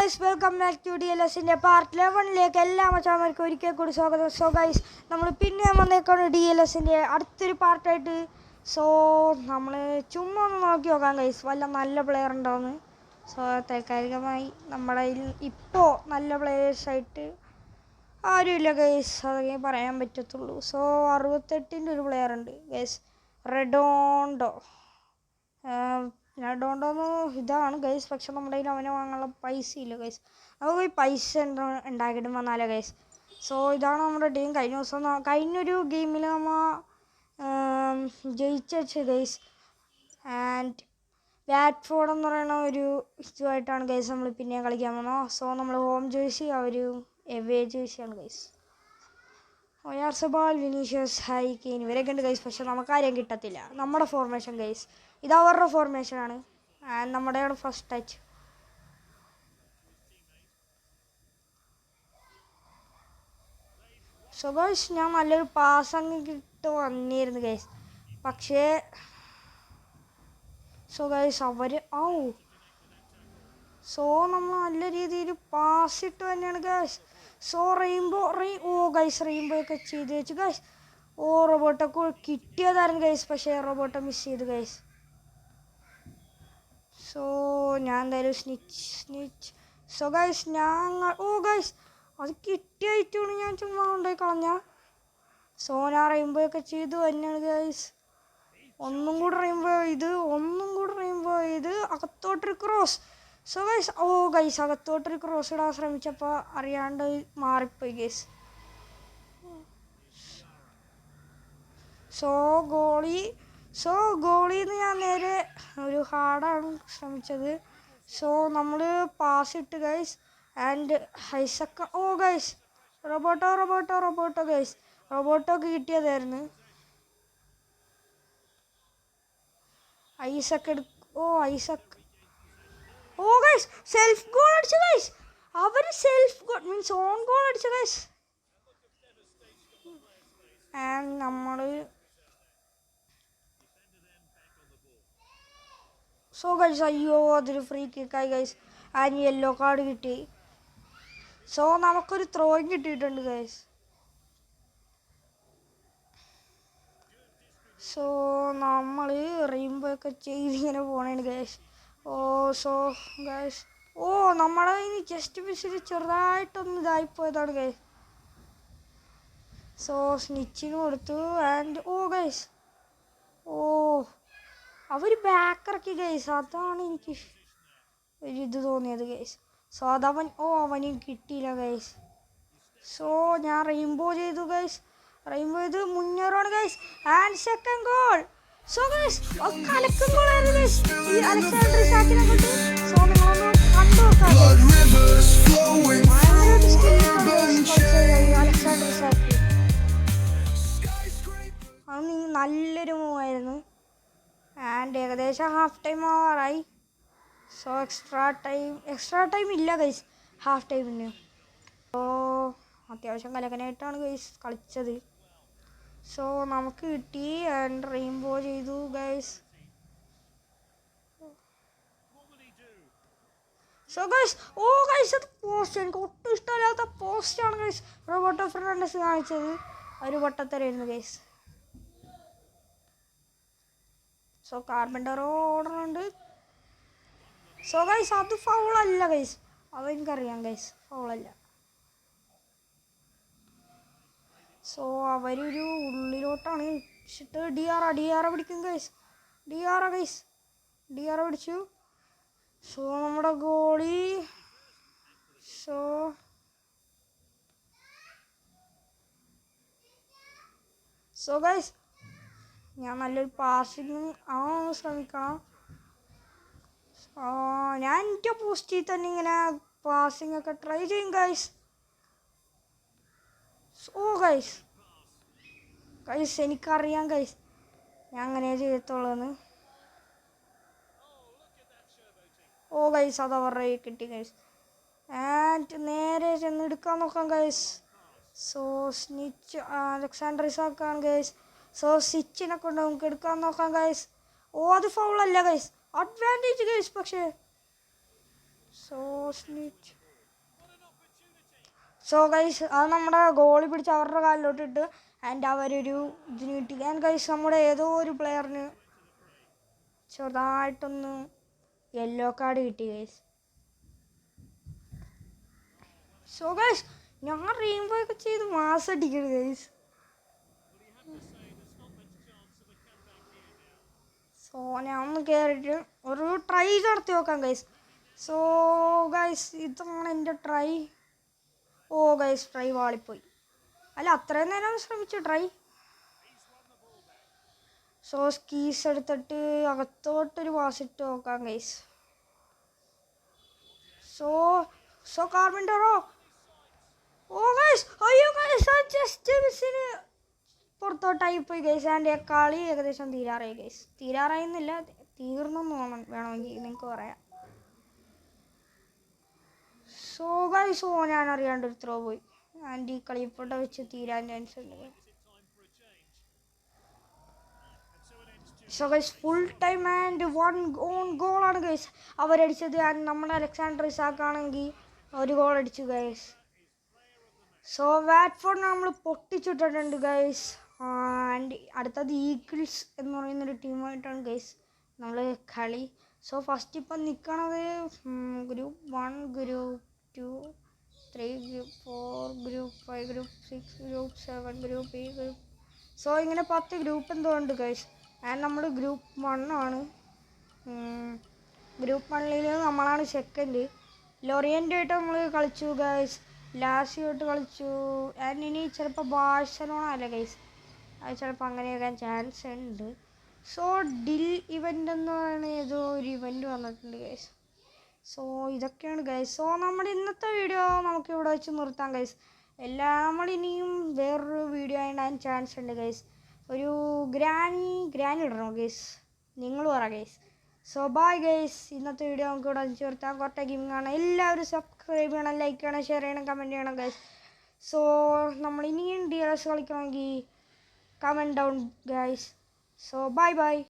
Guys, welcome back to DLSൻ്റെ part 11ലേക്ക് എല്ലാ മച്ചാന്മാർക്കും ഒരിക്കൽ കൂടി സ്വാഗതം. സോ ഗൈസ്, നമ്മൾ പിന്നെ വന്നേക്കാണ് DLSൻ്റെ അടുത്തൊരു പാർട്ടായിട്ട്. സോ നമ്മൾ ചുമ്മാ ഒന്ന് നോക്കി നോക്കാം ഗൈസ്, വല്ല നല്ല പ്ലെയർ ഉണ്ടോയെന്ന്. സോ താൽക്കാലികമായി നമ്മുടെ ഇപ്പോൾ നല്ല പ്ലെയേഴ്സായിട്ട് ആരുമില്ല ഗൈസ്, അതൊക്കെ പറയാൻ പറ്റത്തുള്ളൂ. സോ 68ൻ്റെ ഒരു പ്ലെയർ ഉണ്ട് ഗൈസ്, റെഡോണ്ടോ. റെഡോണ്ടോന്ന് ഇതാണ് ഗൈസ്, പക്ഷെ നമ്മുടെ കയ്യിൽ അവനെ വാങ്ങാനുള്ള പൈസ ഇല്ല ഗൈസ്. നമുക്ക് ഈ പൈസ ഉണ്ടാക്കിയിട്ട് വന്നാലോ ഗൈസ്. സോ ഇതാണ് നമ്മുടെ ടീം. കഴിഞ്ഞൊരു ഗെയിമിൽ നമ്മൾ ജയിച്ചു ഗൈസ്. ആൻഡ് വാറ്റ്ഫോർഡ് എന്ന് പറയുന്ന ഒരു ഇതുമായിട്ടാണ് ഗൈസ് നമ്മൾ പിന്നെ കളിക്കാൻ പോകുന്നത്. സോ നമ്മൾ ഹോം ജേഴ്സി, അവർ എവേ ജേഴ്സിയാണ് ഗൈസ്. ഒയാർസബാൽ, വിനീഷ്യസ്, ഹൈ കെയിൻ ഇവരൊക്കെ ഉണ്ട് ഗൈസ്. പക്ഷെ നമുക്കാരെയും കിട്ടത്തില്ല. നമ്മുടെ ഫോർമേഷൻ ഗൈസ്, ഇത് അവരുടെ ഫോർമേഷനാണ്. നമ്മുടെയാണ് ഫസ്റ്റ് ടച്ച്. സോ ഗൈസ്, ഞാൻ നല്ലൊരു പാസ് അങ്ങ് വന്നിരുന്നു ഗൈസ്. പക്ഷേ സോ ഗൈസ് സോ നമ്മൾ നല്ല രീതിയിൽ പാസ് ഇട്ട് തന്നെയാണ് ഗൈസ്. സോ റെയിൻബോ ഒക്കെ ചെയ്ത് വെച്ചു ഗൈസ്. റോബോട്ടൊക്കെ കിട്ടിയതായിരുന്നു ഗൈസ്, പക്ഷേ റോബോട്ടോ മിസ് ചെയ്തു ഗൈസ്. സോ ഞാൻ എന്തായാലും സ്നിച്ച്. സോ ഗൈസ് ഗൈസ്, അത് കിട്ടിയായിട്ടാണ് ഞാൻ ചുമ്മാ കൊണ്ടുപോയി കളഞ്ഞ. സോ ഞാൻ റെയിൻബോ ഒക്കെ ചെയ്തു തന്നെയാണ് ഗൈസ്. ഒന്നും കൂടെ റെയിൻബോ ഇത് അകത്തോട്ടൊരു ക്രോസ്. സോ ഗൈസ് അകത്തോട്ടൊരു ക്രോസ് ഇടാൻ ശ്രമിച്ചപ്പോൾ അറിയാണ്ട് മാറിപ്പോയി ഗൈസ്. സോ ഗോളിന്ന് ഞാൻ നേരെ ഒരു ഹാർഡാണ് ശ്രമിച്ചത്. സോ നമ്മൾ പാസ് ഇട്ട് ഗൈസ്. ആൻഡ് ഹൈസക്ക ഗൈസ് റോബോട്ടോ ഗൈസ്, റോബോട്ടോക്ക് കിട്ടിയതായിരുന്നു. ഐസക് ഗൈസ് സെൽഫ് ഗോൾ അടിച്ചു ഗൈസ്. അവർ self goal means own goal അടിച്ചു ഗൈസ്. ആൻഡ് നമ്മൾ സോ ഗൈസ് അതൊരു ഫ്രീ കിക്കായി ഗൈസ്. ആൻഡ് യെല്ലോ കാർഡ് കിട്ടി. സോ നമുക്കൊരു ത്രോയും കിട്ടിയിട്ടുണ്ട് ഗൈസ്. സോ നമ്മൾ റെയിൻബോ ഒക്കെ ചെയ്ത് ഇങ്ങനെ പോകണേണ് ഗൈസ്. സോ ഗൈസ് നമ്മളെ ഇനി ജസ്റ്റ് മിസ്സിൽ ചെറുതായിട്ടൊന്ന് ഇതായിപ്പോയതാണ് ഗൈസ്. സോ സ്നിച്ചിന് കൊടുത്തു. ആൻഡ് ഗൈസ് അവർ ബാക്ക് ഇറക്കി ഗൈസ്. അതാണ് എനിക്ക് ഒരിത് തോന്നിയത് ഗൈസ്. സോ അവന് കിട്ടിയില്ല ഗൈസ്. സോ ഞാൻ റെയിൻബോ ചെയ്തു ഗൈസ്. റെയിൻബോ ചെയ്ത് മുന്നേറാണ് guys. And second goal. So guys കലക്കൻ ഗോളായിരുന്നു ഗൈസ് ഈ അലക്സാണ്ടർ ഇസാക്കിനെ കൊണ്ട്. സോ നിങ്ങളൊന്ന് കണ്ടു നോക്കാം. അലക്സാണ്ടർ ഇസാക്കി അത് നല്ലൊരു മൂവായിരുന്നു. ആൻഡ് ഏകദേശം ഹാഫ് ടൈം ആവാറായി. സോ എക്സ്ട്രാ ടൈം ഇല്ല ഗൈസ് ഹാഫ് ടൈമിന്. സോ അത്യാവശ്യം കലക്കനായിട്ടാണ് ഗൈസ് കളിച്ചത്. സോ നമുക്ക് കിട്ടി. ആൻഡ് റെയിൻബോ ചെയ്തു ഗൈസ്. സോ ഗൈസ് അത് പോസ്റ്റ്, എനിക്ക് ഒട്ടും ഇഷ്ടമില്ലാത്ത പോസ്റ്റാണ് ഗൈസ് റോബർട്ടോ ഫെർണാണ്ടസ് കാണിച്ചത്. ഒരു പൊട്ടത്തരായിരുന്നു ഗൈസ്. സോ കാർബൻഡറോ ഓടുന്നുണ്ട്. സോ ഗൈസ് അത് ഫൗളല്ല ഗൈസ്, അതെനിക്കറിയാം ഗൈസ് ഫൗളല്ല. സോ അവരൊരു ഉള്ളിലോട്ടാണ് ഇട്ടിട്ട് ഡിയാറ പിടിക്കും ഗൈസ്. ഡിയാറ പിടിച്ചു. സോ നമ്മുടെ ഗോളി. സോ ഗൈസ് ഞാൻ നല്ലൊരു പാസിങ് ശ്രമിക്കണം. ഞാൻ എൻ്റെ പോസ്റ്റിൽ തന്നെ ഇങ്ങനെ പാസിങ് ഒക്കെ ട്രൈ ചെയ്യും ഗൈസ്. ഗൈസ് എനിക്കറിയാം ഗൈസ് ഞാൻ അങ്ങനെ ചെയ്യത്തുള്ളൂന്ന്. ഗൈസ് അത് അവരുടെ കിട്ടി ഗൈസ്. ആൻഡ് നേരെ ചെന്ന് എടുക്കാൻ നോക്കാം ഗൈസ്. സോ സ്നിച്ച് അലക്സാണ്ടർ ഇസാക്കാണ് ഗൈസ്. സോ സ്വിച്ചിനെ കൊണ്ട് നമുക്ക് എടുക്കാൻ നോക്കാം ഗൈസ്. അത് ഫൗളല്ല ഗൈസ്, അഡ്വാൻറ്റേജ് ഗൈസ്. പക്ഷേ സോ സ്നീറ്റ്. സോ ഗൈസ് അത് നമ്മുടെ ഗോളി പിടിച്ച് അവരുടെ കാലിലോട്ട് ഇട്ട് ആൻഡ് അവരൊരു ഇതിന് കിട്ടി. ആൻഡ് ഗൈസ് നമ്മുടെ ഏതോ ഒരു പ്ലെയറിന് ചെറുതായിട്ടൊന്ന് യെല്ലോ കാർഡ് കിട്ടി ഗൈസ്. സോ ഗൈസ് ഞാൻ റെയിൻബോ ഒക്കെ ചെയ്ത് മാസം അടിക്കണ് ഗൈസ്. സോ ഞാൻ ഒന്ന് കയറിയിട്ട് ഒരു ട്രൈ നടത്തി നോക്കാം ഗൈസ്. സോ ഗൈസ് ഇതാണ് എൻ്റെ ട്രൈ. ഓ ഗൈസ് ട്രൈ വാളിപ്പോയി. അല്ല അത്രയും നേരം ശ്രമിച്ചു ട്രൈ. സോ സ്കീസ് എടുത്തിട്ട് അകത്തോട്ടൊരു പാസ് ഇട്ട് നോക്കാം ഗൈസ്. സോ കാർബൻഡറോ. ഓ ഗൈസ് അയ്യോ ഗൈസ് ജസ്റ്റ് മിസ്സിന് പുറത്തോട്ടായി പോയി ഗൈസ്. എൻ്റെ കളി ഏകദേശം തീരാറായി ഗൈസ്. തീരാറായിന്നില്ല, തീർന്നെന്ന് വേണമെങ്കിൽ നിങ്ങൾക്ക് പറയാം. സോ ഗൈസ് ഞാൻ അറിയാണ്ട് ഒരു ത്രോ പോയി. ആൻഡ് ഈ കളി ഇപ്പോഴത്തെ വെച്ച് തീരാൻ ചാൻസ് ഉണ്ട്. So guys full time and 1 own ഗോളാണ് ഗൈസ് അവരടിച്ചത്. ആൻഡ് നമ്മുടെ അലക്സാണ്ടർ ഇസാക്കാണെങ്കിൽ ഒരു ഗോൾ അടിച്ചു ഗൈസ്. സോ വാറ്റ്ഫോർഡ് നമ്മൾ പൊട്ടിച്ചിട്ടിട്ടുണ്ട് ഗൈസ്. ആൻഡ് അടുത്തത് ഈഗിൾസ് എന്ന് പറയുന്നൊരു ടീമായിട്ടാണ് ഗൈസ് നമ്മൾ കളി. സോ ഫസ്റ്റ് ഇപ്പം നിൽക്കണത് group 1, group 2, 3, group 4, group 5, group 6, group 7, group 8 group. So ഇങ്ങനെ 10 ഗ്രൂപ്പ് എന്തോ ഉണ്ട് ഗൈസ്. ആൻഡ് നമ്മൾ ഗ്രൂപ്പ് 1 ആണ്. ഗ്രൂപ്പ് 1 നമ്മളാണ് സെക്കൻഡ്. ലൊറിയൻ്റായിട്ട് നമ്മൾ കളിച്ചു ഗൈസ്. ലാസിയായിട്ട് കളിച്ചു. ആൻഡ് ഇനി ചിലപ്പോൾ ബാഴ്സലോണ അല്ല ഗൈസ്, അത് ചിലപ്പോൾ അങ്ങനെയൊക്കെ ചാൻസ് ഉണ്ട്. സോ ഡിൽ ഇവൻ്റ് എന്ന് പറയുന്ന ഏതോ ഒരു ഇവൻ്റ് വന്നിട്ടുണ്ട് ഗൈസ്. സോ ഇതൊക്കെയാണ് ഗൈസ്. സോ നമ്മുടെ ഇന്നത്തെ വീഡിയോ നമുക്കിവിടെ വെച്ച് നിർത്താം ഗൈസ്. നമ്മളിനിയും വേറൊരു വീഡിയോ ആയിടാൻ ചാൻസ് ഉണ്ട് ഗൈസ്. ഒരു ഗ്രാനി ഇടണോ ഗൈസ്, നിങ്ങൾ പറ ഗൈസ്. So bye guys. ഇന്നത്തെ വീഡിയോ നമുക്ക് ഇവിടെ വെച്ച് നിർത്താം. കുറേ ഗെയിമിംഗ് ആണ്. എല്ലാവരും സബ്സ്ക്രൈബ് ചെയ്യണം, ലൈക്ക് ചെയ്യണം, ഷെയർ ചെയ്യണം, കമൻറ്റ് ചെയ്യണം ഗൈസ്. സോ നമ്മൾ ഇനിയും DLS കളിക്കണമെങ്കിൽ comment down guys. So bye bye.